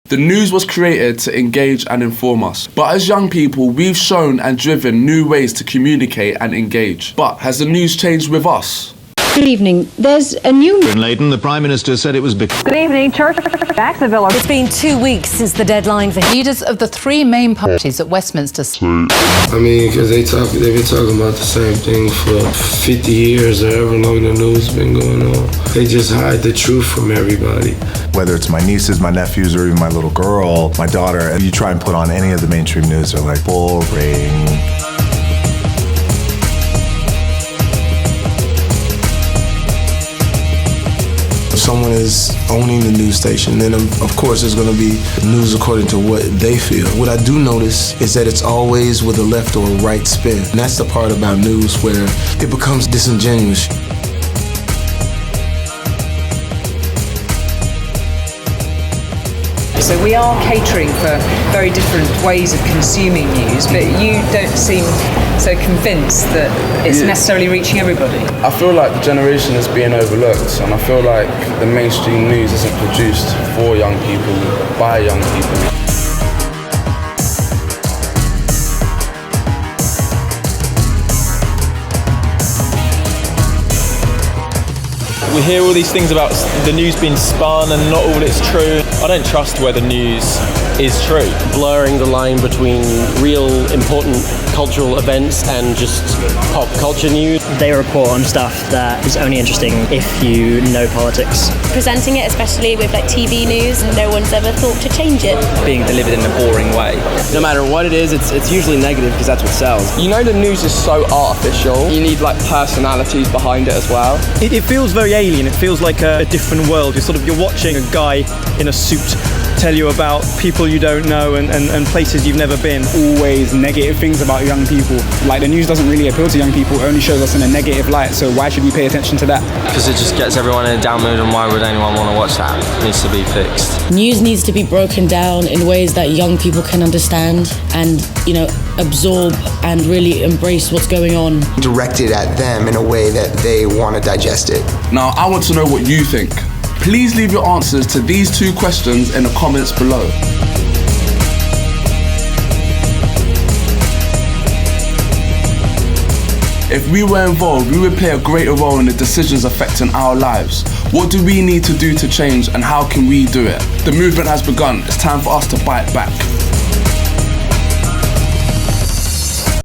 The news was created to engage and inform us. But as young people, we've shown and driven new ways to communicate and engage. But has the news changed with us? Good evening. There's a new... In Leighton, the Prime Minister said it was... Good evening, Church Jacksonville. It's been 2 weeks since the deadline for leaders of the three main parties at Westminster. I mean, because they've been talking about the same thing for 50 years or however long the news has been going on. They just hide the truth from everybody. Whether it's my nieces, my nephews, or even my little girl, my daughter, and you try and put on any of the mainstream news, they're like, boring. If someone is owning the news station, then of course there's going to be news according to what they feel. What I do notice is that it's always with a left or a right spin. And that's the part about news where it becomes disingenuous. So we are catering for very different ways of consuming news, but you don't seem so convinced that it's necessarily reaching everybody. I feel like the generation is being overlooked, and I feel like the mainstream news isn't produced for young people, by young people. We hear all these things about the news being spun and not all it's true. I don't trust where the news is true. Blurring the line between real important cultural events and just pop culture news. They report on stuff that is only interesting if you know politics. Presenting it, especially with like TV news, no one's ever thought to change it. Being delivered in a boring way. No matter what it is, it's usually negative because that's what sells. You know, the news is so artificial. You need like personalities behind it as well. It feels very alien. It feels like a different world. You're watching a guy in a suit tell you about people you don't know and places you've never been. Always negative things about young people. Like, the news doesn't really appeal to young people. It only shows us in a negative light. So why should we pay attention to that? Because it just gets everyone in a down mood, and why would anyone want to watch that? It needs to be fixed. News needs to be broken down in ways that young people can understand and, absorb and really embrace what's going on. Directed at them in a way that they want to digest it. Now, I want to know what you think. Please leave your answers to these two questions in the comments below. If we were involved, we would play a greater role in the decisions affecting our lives. What do we need to do to change, and how can we do it? The movement has begun. It's time for us to bite back.